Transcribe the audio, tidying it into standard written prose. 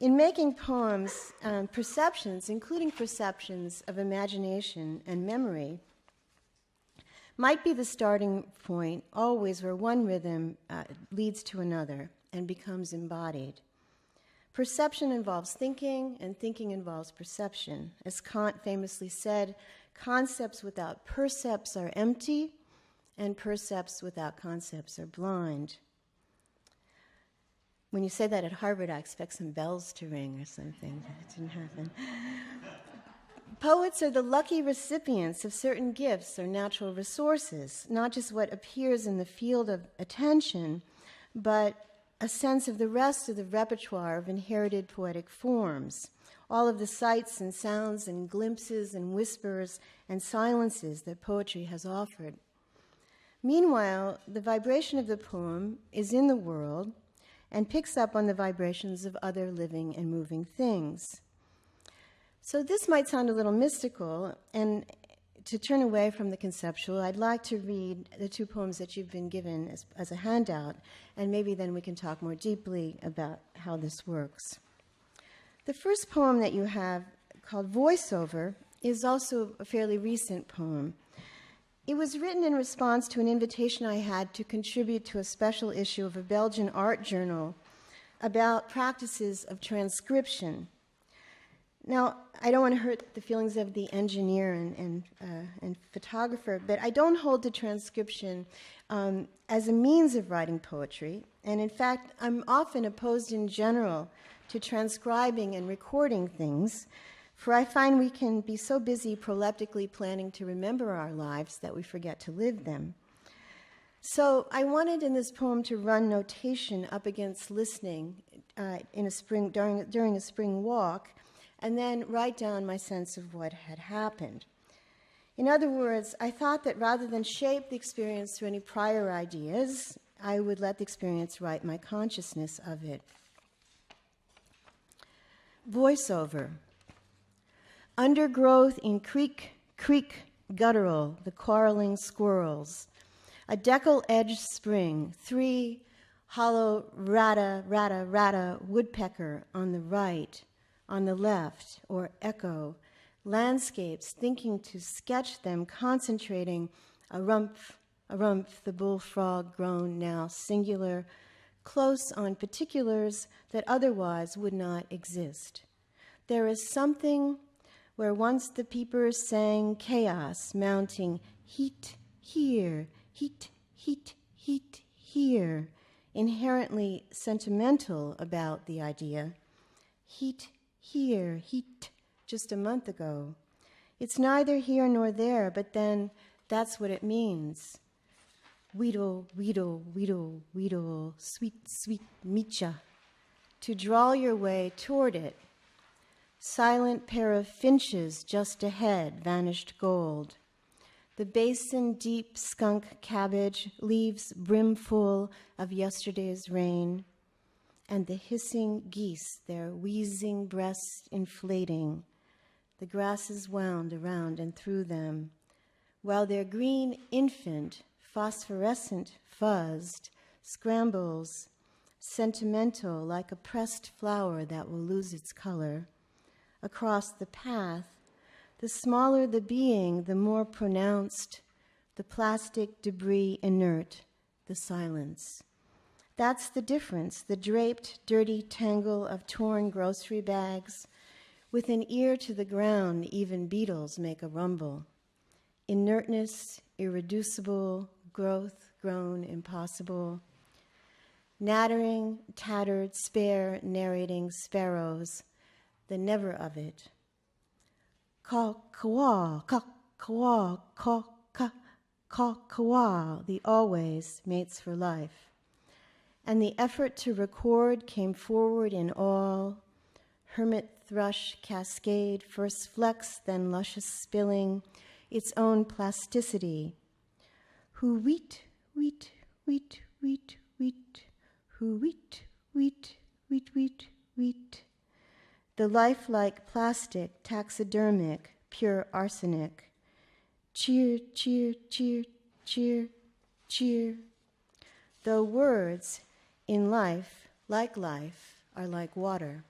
In making poems, perceptions, including perceptions of imagination and memory, might be the starting point always where one rhythm leads to another and becomes embodied. Perception involves thinking, and thinking involves perception. As Kant famously said, concepts without percepts are empty, and percepts without concepts are blind. When you say that at Harvard, I expect some bells to ring or something. That didn't happen. Poets are the lucky recipients of certain gifts or natural resources, not just what appears in the field of attention, but a sense of the rest of the repertoire of inherited poetic forms, all of the sights and sounds and glimpses and whispers and silences that poetry has offered. Meanwhile, the vibration of the poem is in the world and picks up on the vibrations of other living and moving things. So this might sound a little mystical, and to turn away from the conceptual, I'd like to read the two poems that you've been given as a handout, and maybe then we can talk more deeply about how this works. The first poem that you have, called Voiceover, is also a fairly recent poem. It was written in response to an invitation I had to contribute to a special issue of a Belgian art journal about practices of transcription. Now, I don't want to hurt the feelings of the engineer and photographer, but I don't hold to transcription as a means of writing poetry. And in fact, I'm often opposed in general to transcribing and recording things, for I find we can be so busy proleptically planning to remember our lives that we forget to live them. So I wanted in this poem to run notation up against listening during a spring walk, and then write down my sense of what had happened. In other words, I thought that rather than shape the experience through any prior ideas, I would let the experience write my consciousness of it. Voiceover. Undergrowth in creek, guttural, the quarreling squirrels. A deckle-edged spring, 3 hollow rata, woodpecker on the right, on the left, or echo, landscapes thinking to sketch them, concentrating a rumph, the bullfrog grown now singular, close on particulars that otherwise would not exist. There is something where once the peepers sang chaos, mounting heat here, heat here, inherently sentimental about the idea. Heat here, heat, just a month ago. It's neither here nor there, but then that's what it means. Wheedle, sweet Micha. To draw your way toward it. Silent pair of finches just ahead, vanished gold. The basin-deep skunk cabbage, leaves brimful of yesterday's rain, and the hissing geese, their wheezing breasts inflating, the grasses wound around and through them, while their green infant, phosphorescent, fuzzed, scrambles, sentimental like a pressed flower that will lose its color. Across the path, the smaller the being, the more pronounced the plastic debris inert, the silence. That's the difference, the draped, dirty tangle of torn grocery bags. With an ear to the ground, even beetles make a rumble. Inertness, irreducible, growth, grown, impossible. Nattering, tattered, spare, narrating sparrows, the never of it. Ka-kawa, ka-kawa, ka-ka-kawa, the always mates for life. And the effort to record came forward in all, hermit thrush cascade, first flex, then luscious spilling, its own plasticity. Who wheat, who wheat. The lifelike plastic, taxidermic, pure arsenic. Cheer, cheer, cheer, cheer, cheer. Though words in life, are like water.